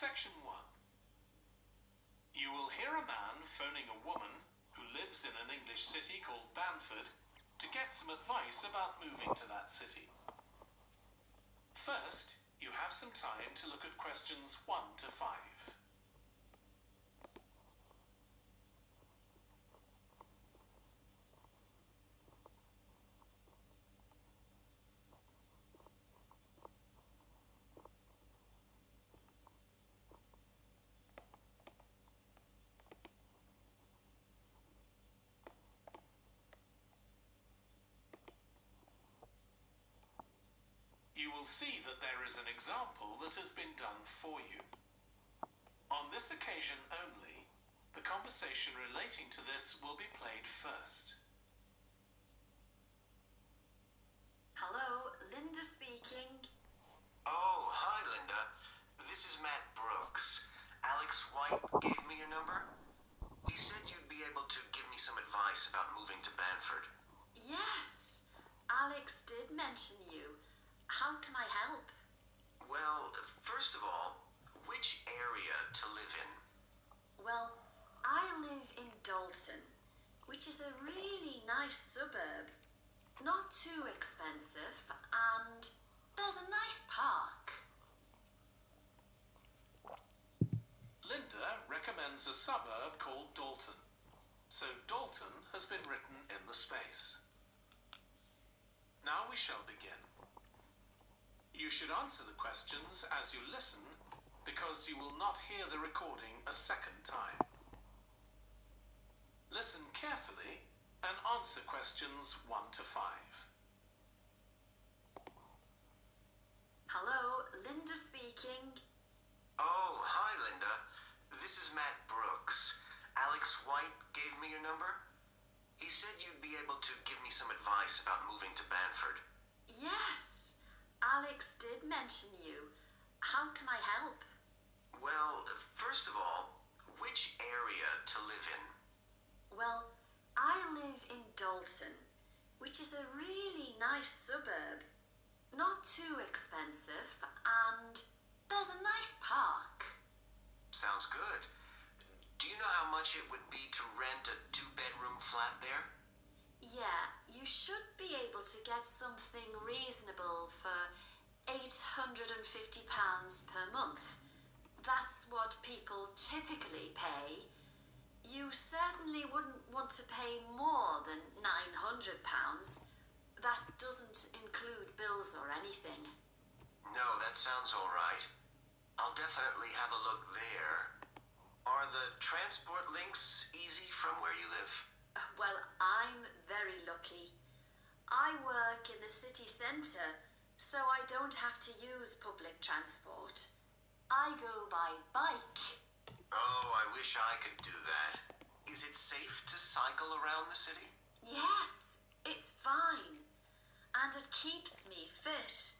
Section 1. You will hear a man phoning a woman who lives in an English city called Bamford to get some advice about moving to that city. First, you have some time to look at questions 1 to 5. You will see that there is an example that has been done for you. On this occasion only, the conversation relating to this will be played first. Hello, Linda speaking. Oh, hi, Linda. This is Matt Brooks. Alex White gave me your number. He said you'd be able to give me some advice about moving to Bamford. Yes, Alex did mention you. How can I help? Well, first of all, which area to live in? Well, I live in Dalton, which is a really nice suburb. Not too expensive, and there's a nice park. Linda recommends a suburb called Dalton, so Dalton has been written in the space. Now we shall begin. You should answer the questions as you listen, because you will not hear the recording a second time. Listen carefully and answer questions 1 to 5. Hello, Linda speaking. Oh, hi, Linda. This is Matt Brooks. Alex White gave me your number. He said you'd be able to give me some advice about moving to Bamford. Yes, Alex did mention you. How can I help? Well, first of all, which area to live in? Well, I live in Dalton, which is a really nice suburb. Not too expensive, and there's a nice park. Sounds good. Do you know how much it would be to rent a 2-bedroom flat there? Yeah, you should be able to get something reasonable for £850 per month. That's what people typically pay. You certainly wouldn't want to pay more than £900. That doesn't include bills or anything. No, that sounds all right. I'll definitely have a look there. Are the transport links easy from where you live? Well, I'm very lucky. I work in the city centre, so I don't have to use public transport. I go by bike. Oh, I wish I could do that. Is it safe to cycle around the city? Yes, it's fine. And it keeps me fit.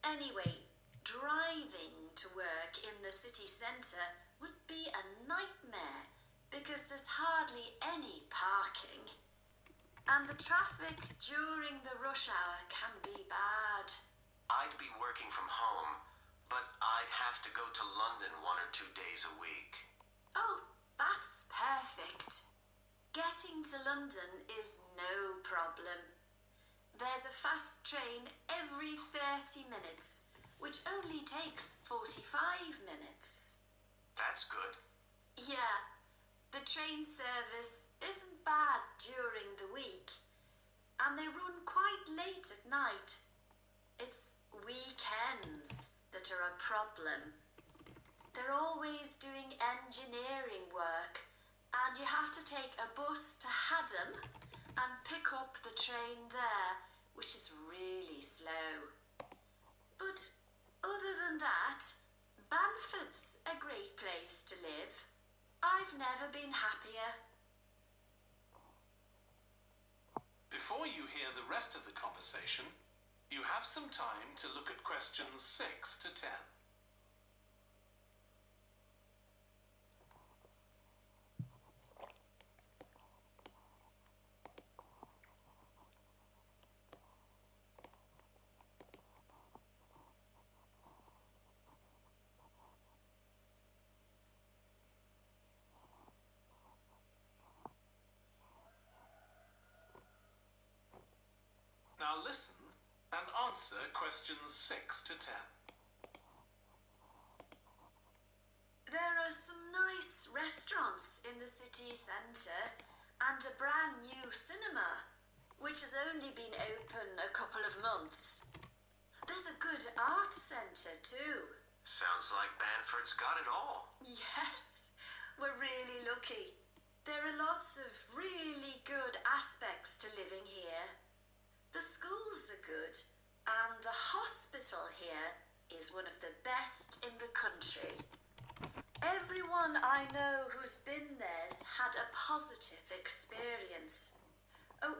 Anyway, driving to work in the city centre would be a nightmare because there's hardly any parking. And the traffic during the rush hour can be bad. I'd be working from home, but I'd have to go to London 1 or 2 days a week. Oh, that's perfect. Getting to London is no problem. There's a fast train every 30 minutes, which only takes 45 minutes. That's good. Yeah, the train service isn't bad during the week, and they run quite late at night. It's weekends that are a problem. They're always doing engineering work, and you have to take a bus to Haddam and pick up the train there, which is really slow. But other than that, Bamford's a great place to live. I've never been happier. Before you hear the rest of the conversation, you have some time to look at questions 6 to 10. Now listen and answer questions 6 to 10. There are some nice restaurants in the city centre and a brand new cinema, which has only been open a couple of months. There's a good art centre too. Sounds like Banford's got it all. Yes, we're really lucky. There are lots of really good aspects to living here. The schools are good, and the hospital here is one of the best in the country. Everyone I know who's been there's had a positive experience. Oh,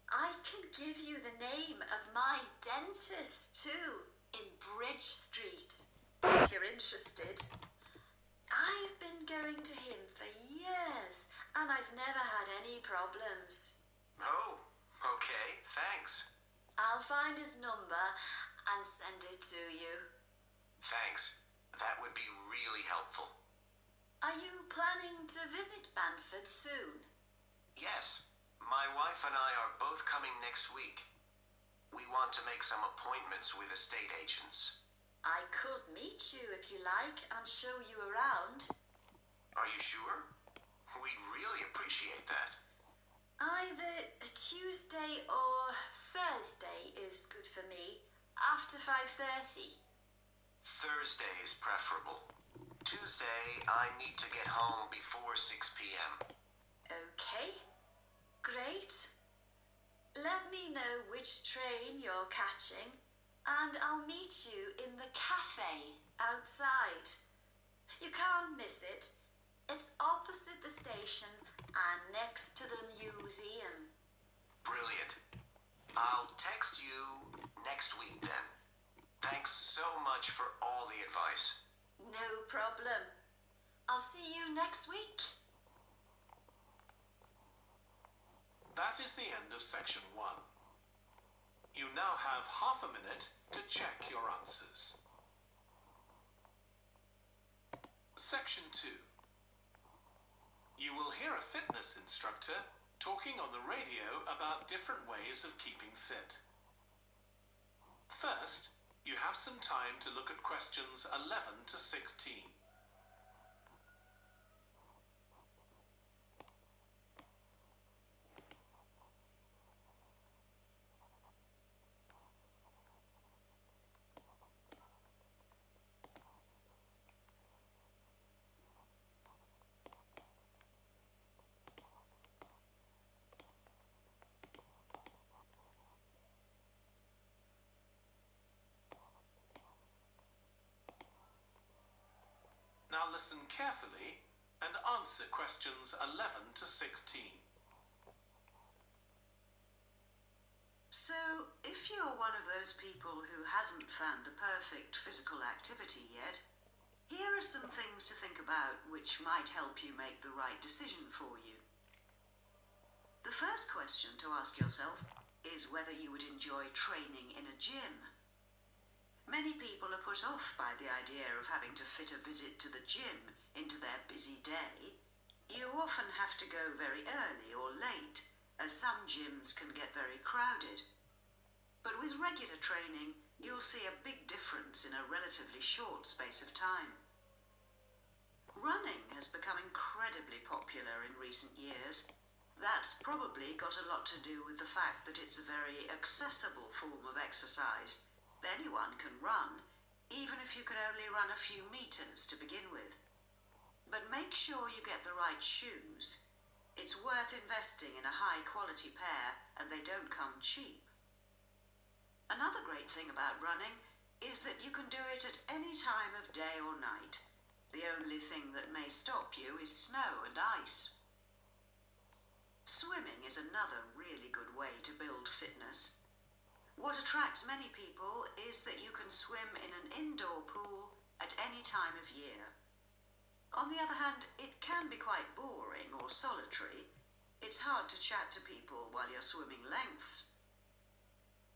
I can give you the name of my dentist too, in Bridge Street, if you're interested. I've been going to him for years, and I've never had any problems. Oh, okay, thanks. I'll find his number and send it to you. Thanks. That would be really helpful. Are you planning to visit Banford soon? Yes. My wife and I are both coming next week. We want to make some appointments with estate agents. I could meet you if you like and show you around. Are you sure? We'd really appreciate that. Either a Tuesday or Thursday is good for me, after 5:30. Thursday is preferable. Tuesday, I need to get home before 6 p.m. Okay, great. Let me know which train you're catching, and I'll meet you in the cafe outside. You can't miss it. It's opposite the station and next to the museum. Brilliant. I'll text you next week then. Thanks so much for all the advice. No problem. I'll see you next week. That is the end of section 1. You now have half a minute to check your answers. Section 2. You will hear a fitness instructor talking on the radio about different ways of keeping fit. First, you have some time to look at questions 11 to 16. Now listen carefully and answer questions 11 to 16. So, if you're one of those people who hasn't found the perfect physical activity yet, here are some things to think about which might help you make the right decision for you. The first question to ask yourself is whether you would enjoy training in a gym. Many people are put off by the idea of having to fit a visit to the gym into their busy day. You often have to go very early or late, as some gyms can get very crowded. But with regular training, you'll see a big difference in a relatively short space of time. Running has become incredibly popular in recent years. That's probably got a lot to do with the fact that it's a very accessible form of exercise. Anyone can run, even if you can only run a few meters to begin with. But make sure you get the right shoes. It's worth investing in a high-quality pair, and they don't come cheap. Another great thing about running is that you can do it at any time of day or night. The only thing that may stop you is snow and ice. Swimming is another really good way to build fitness. What attracts many people is that you can swim in an indoor pool at any time of year. On the other hand, it can be quite boring or solitary. It's hard to chat to people while you're swimming lengths.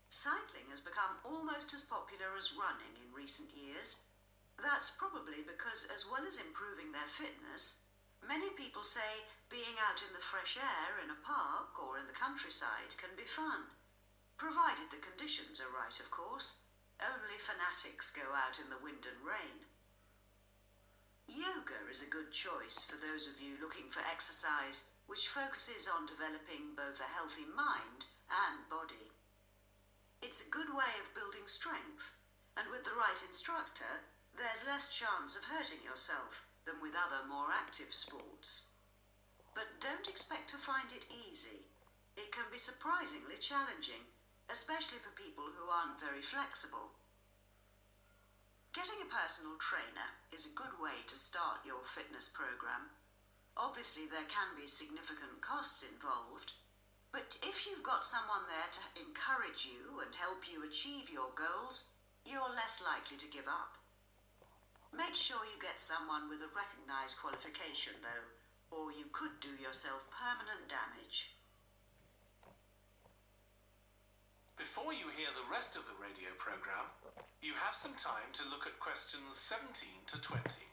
Cycling has become almost as popular as running in recent years. That's probably because, as well as improving their fitness, many people say being out in the fresh air in a park or in the countryside can be fun. Provided the conditions are right, of course. Only fanatics go out in the wind and rain. Yoga is a good choice for those of you looking for exercise which focuses on developing both a healthy mind and body. It's a good way of building strength, and with the right instructor, there's less chance of hurting yourself than with other more active sports. But don't expect to find it easy. It can be surprisingly challenging, especially for people who aren't very flexible. Getting a personal trainer is a good way to start your fitness program. Obviously, there can be significant costs involved, but if you've got someone there to encourage you and help you achieve your goals, you're less likely to give up. Make sure you get someone with a recognized qualification, though, or you could do yourself permanent damage. Before you hear the rest of the radio program, you have some time to look at questions 17 to 20.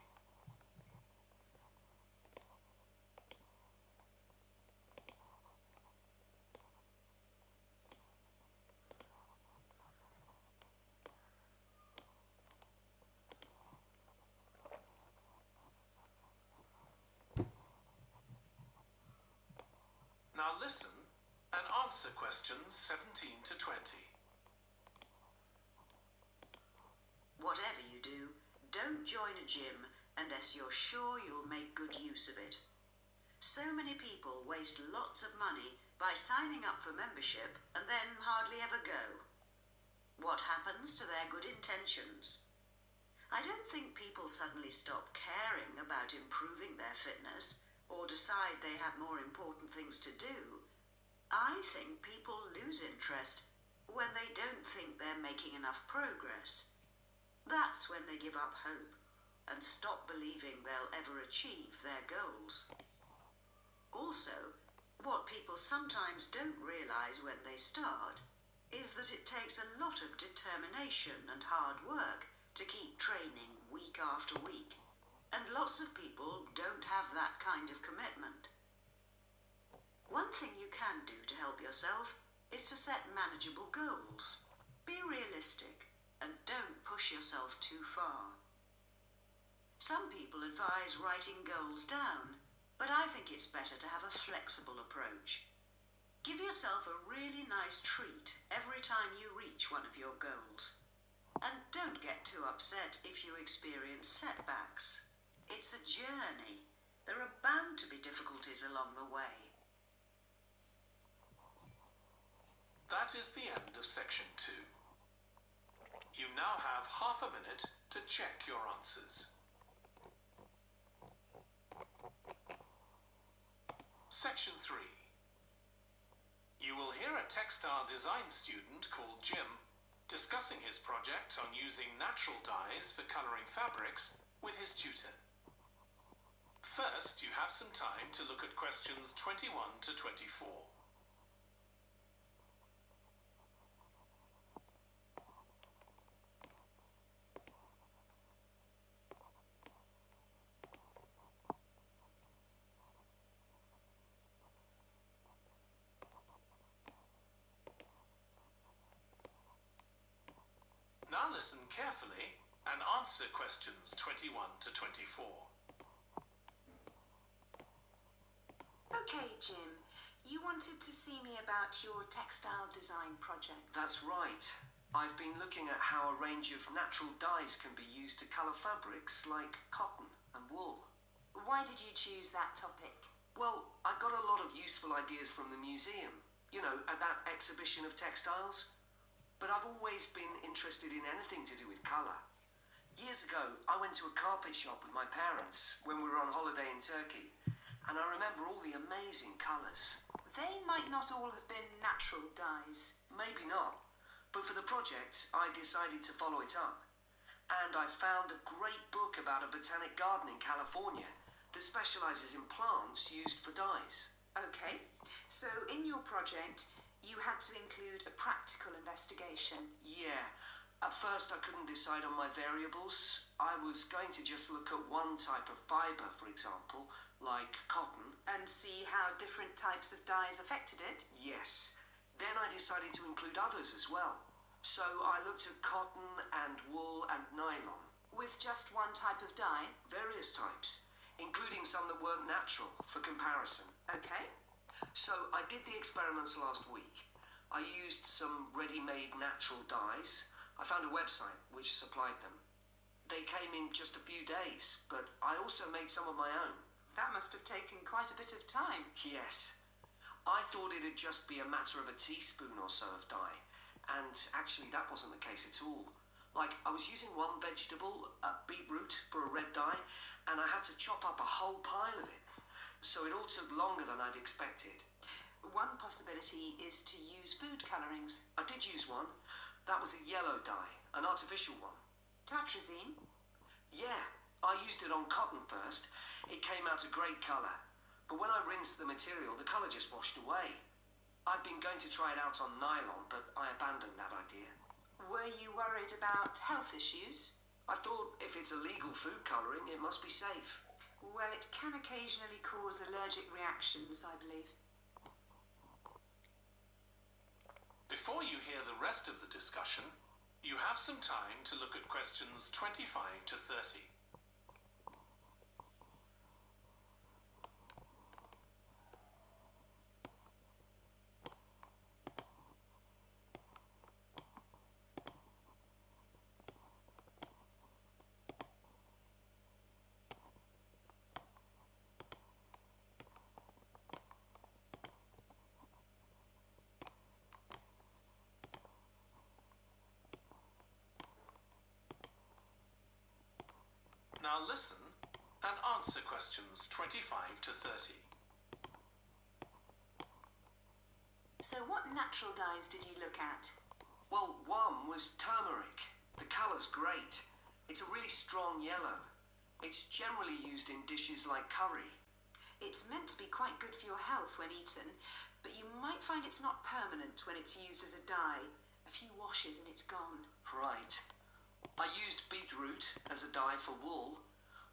Now listen and answer questions 17 to 20. Whatever you do, don't join a gym unless you're sure you'll make good use of it. So many people waste lots of money by signing up for membership and then hardly ever go. What happens to their good intentions? I don't think people suddenly stop caring about improving their fitness or decide they have more important things to do. I think people lose interest when they don't think they're making enough progress. That's when they give up hope and stop believing they'll ever achieve their goals. Also, what people sometimes don't realize when they start is that it takes a lot of determination and hard work to keep training week after week, and lots of people don't have that kind of commitment. One thing you can do to help yourself is to set manageable goals. Be realistic and don't push yourself too far. Some people advise writing goals down, but I think it's better to have a flexible approach. Give yourself a really nice treat every time you reach one of your goals. And don't get too upset if you experience setbacks. It's a journey. There are bound to be difficulties along the way. That is the end of section 2. You now have half a minute to check your answers. Section 3. You will hear a textile design student called Jim discussing his project on using natural dyes for colouring fabrics with his tutor. First, you have some time to look at questions 21 to 24. Now listen carefully and answer questions 21 to 24. Okay, Jim. You wanted to see me about your textile design project. That's right. I've been looking at how a range of natural dyes can be used to colour fabrics like cotton and wool. Why did you choose that topic? Well, I got a lot of useful ideas from the museum, you know, at that exhibition of textiles. But I've always been interested in anything to do with colour. Years ago, I went to a carpet shop with my parents when we were on holiday in Turkey, and I remember all the amazing colours. They might not all have been natural dyes. Maybe not, but for the project, I decided to follow it up. And I found a great book about a botanic garden in California that specialises in plants used for dyes. Okay, so in your project, you had to include a practical investigation. Yeah. At first I couldn't decide on my variables. I was going to just look at one type of fibre, for example, like cotton. And see how different types of dyes affected it? Yes. Then I I decided to include others as well. So I looked at cotton and wool and nylon. With just one type of dye? Various types, including some that weren't natural, for comparison. Okay. So I did the experiments last week. I used some ready-made natural dyes. I found a website which supplied them. They came in just a few days, but I also made some of my own. That must have taken quite a bit of time. Yes. I thought it'd just be a matter of a teaspoon or so of dye, and actually that wasn't the case at all. Like, I was using one vegetable, beetroot, for a red dye, and I had to chop up a whole pile of it. So it all took longer than I'd expected. One possibility is to use food colourings. I did use one. That was a yellow dye, an artificial one. Tartrazine? Yeah, I used it on cotton first. It came out a great colour. But when I rinsed the material, the colour just washed away. I'd been going to try it out on nylon, but I abandoned that idea. Were you worried about health issues? I thought if it's illegal food colouring, it must be safe. Well, it can occasionally cause allergic reactions, I believe. Before you hear the rest of the discussion, you have some time to look at questions 25 to 30. Now listen and answer questions 25 to 30. So what natural dyes did you look at? Well, one was turmeric. The colour's great. It's a really strong yellow. It's generally used in dishes like curry. It's meant to be quite good for your health when eaten, but you might find it's not permanent when it's used as a dye. A few washes and it's gone. Right. I used beetroot as a dye for wool.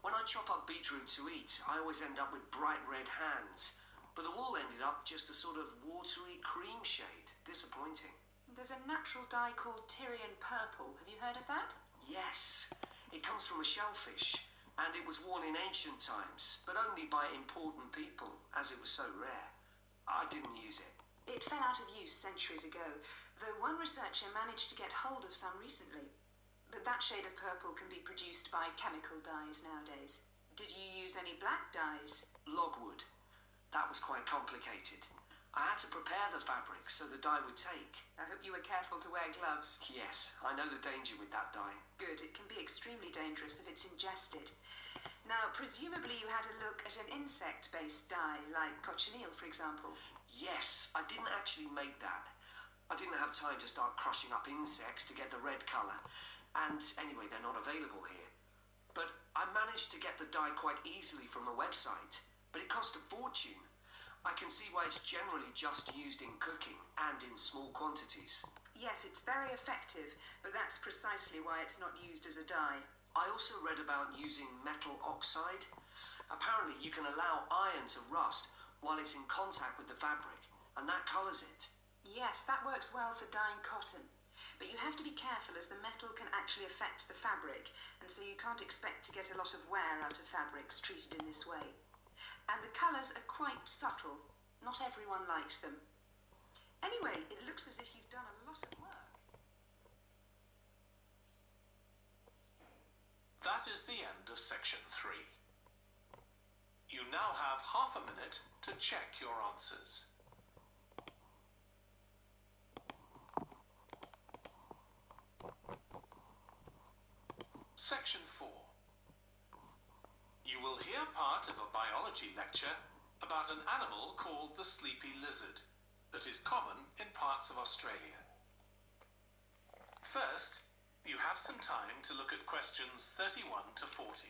When I chop up beetroot to eat, I always end up with bright red hands. But the wool ended up just a sort of watery cream shade. Disappointing. There's a natural dye called Tyrian purple. Have you heard of that? Yes. It comes from a shellfish, and it was worn in ancient times, but only by important people, as it was so rare. I didn't use it. It fell out of use centuries ago, though one researcher managed to get hold of some recently. But that shade of purple can be produced by chemical dyes nowadays. Did you use any black dyes? Logwood. That was quite complicated. I had to prepare the fabric so the dye would take. I hope you were careful to wear gloves. Yes, I know the danger with that dye. Good, it can be extremely dangerous if it's ingested. Now, presumably you had a look at an insect-based dye, like cochineal, for example. Yes, I didn't actually make that. I didn't have time to start crushing up insects to get the red colour. And anyway, they're not available here. But I managed to get the dye quite easily from a website, but it cost a fortune. I can see why it's generally just used in cooking and in small quantities. Yes, it's very effective, but that's precisely why it's not used as a dye. I also read about using metal oxide. Apparently you can allow iron to rust while it's in contact with the fabric, and that colours it. Yes, that works well for dyeing cotton. But you have to be careful as the metal can actually affect the fabric, and so you can't expect to get a lot of wear out of fabrics treated in this way. And the colours are quite subtle. Not everyone likes them. Anyway, it looks as if you've done a lot of work. That is the end of section 3. You now have half a minute to check your answers. Section 4. You will hear part of a biology lecture about an animal called the sleepy lizard that is common in parts of Australia. First, you have some time to look at questions 31 to 40.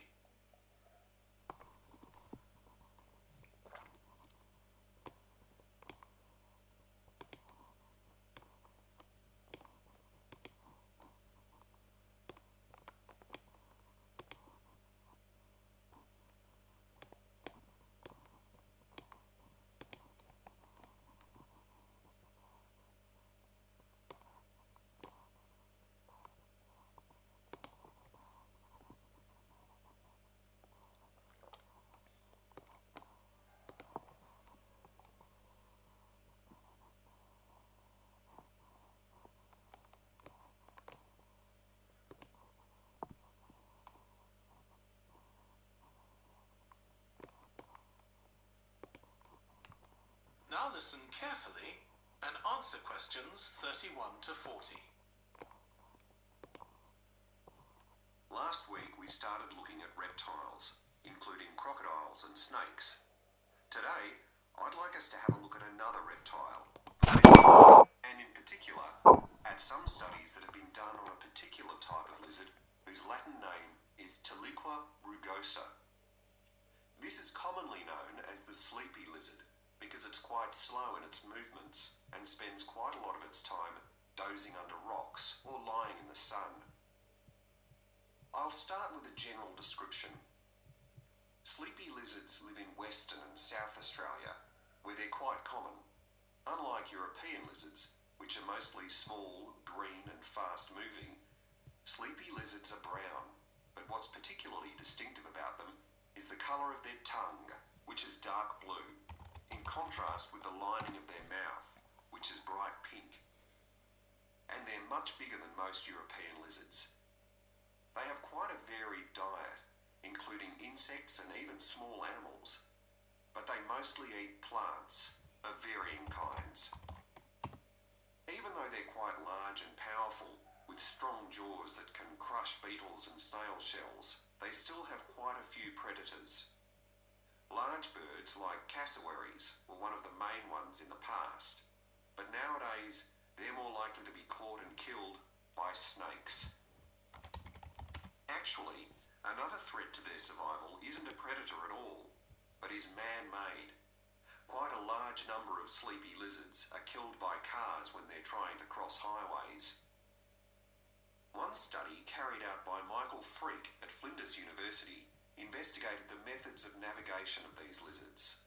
listen carefully and answer questions 31 to 40. Last week we started looking at reptiles, including crocodiles and snakes. Today, I'd like us to have a look at another reptile, and in particular, at some studies that have been done on a particular type of lizard whose Latin name is Tiliqua rugosa. This is commonly known as the sleepy lizard because it's quite slow in its movements and spends quite a lot of its time dozing under rocks or lying in the sun. I'll start with a general description. Sleepy lizards live in Western and South Australia, where they're quite common. Unlike European lizards, which are mostly small, green and fast-moving, sleepy lizards are brown, but what's particularly distinctive about them is the colour of their tongue, which is dark blue, in contrast with the lining of their mouth, which is bright pink. And they're much bigger than most European lizards. They have quite a varied diet, including insects and even small animals, but they mostly eat plants of varying kinds. Even though they're quite large and powerful, with strong jaws that can crush beetles and snail shells, they still have quite a few predators. Large birds like cassowaries were one of the main ones in the past, but nowadays they're more likely to be caught and killed by snakes. Actually, another threat to their survival isn't a predator at all, but is man-made. Quite a large number of sleepy lizards are killed by cars when they're trying to cross highways. One study carried out by Michael Freak at Flinders University investigated the methods of navigation of these lizards.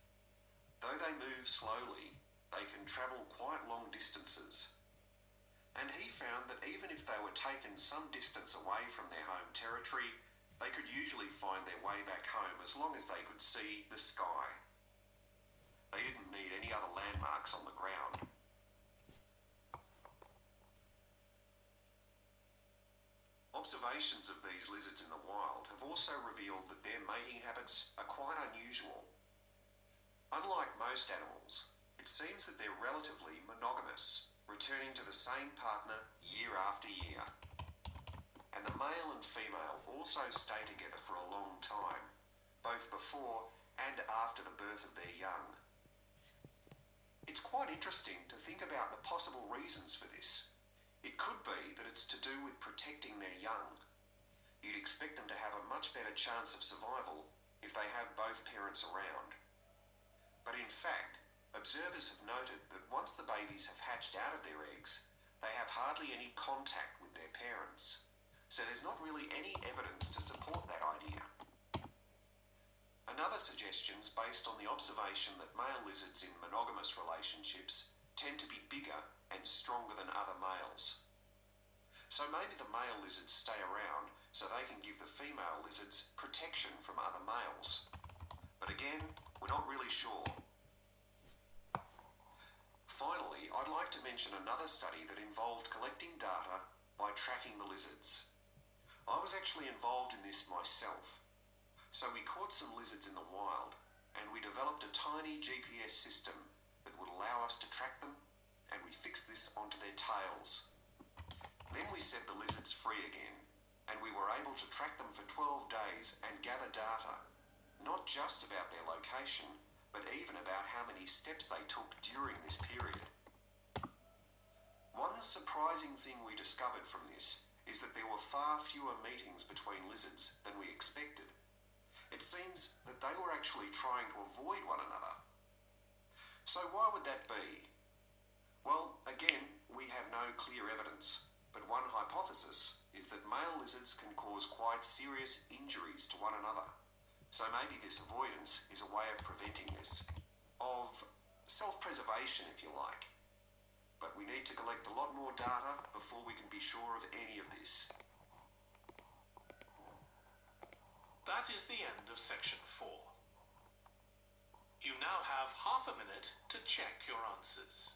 Though they move slowly, they can travel quite long distances. And he found that even if they were taken some distance away from their home territory, they could usually find their way back home as long as they could see the sky. They didn't need any other landmarks on the ground. Observations of these lizards in the wild have also revealed that their mating habits are quite unusual. Unlike most animals, it seems that they're relatively monogamous, returning to the same partner year after year. And the male and female also stay together for a long time, both before and after the birth of their young. It's quite interesting to think about the possible reasons for this. It could be that it's to do with protecting their young. You'd expect them to have a much better chance of survival if they have both parents around. But in fact, observers have noted that once the babies have hatched out of their eggs, they have hardly any contact with their parents. So there's not really any evidence to support that idea. Another suggestion is based on the observation that male lizards in monogamous relationships tend to be bigger and stronger than other males. So maybe the male lizards stay around so they can give the female lizards protection from other males. But again, we're not really sure. Finally, I'd like to mention another study that involved collecting data by tracking the lizards. I was actually involved in this myself. So we caught some lizards in the wild, and we developed a tiny GPS system that would allow us to track them, and we fixed this onto their tails. Then we set the lizards free again, and we were able to track them for 12 days and gather data, not just about their location, but even about how many steps they took during this period. One surprising thing we discovered from this is that there were far fewer meetings between lizards than we expected. It seems that they were actually trying to avoid one another. So why would that be? Well, again, we have no clear evidence, but one hypothesis is that male lizards can cause quite serious injuries to one another. So maybe this avoidance is a way of preventing this, of self-preservation if you like. But we need to collect a lot more data before we can be sure of any of this. That is the end of section 4. You now have half a minute to check your answers.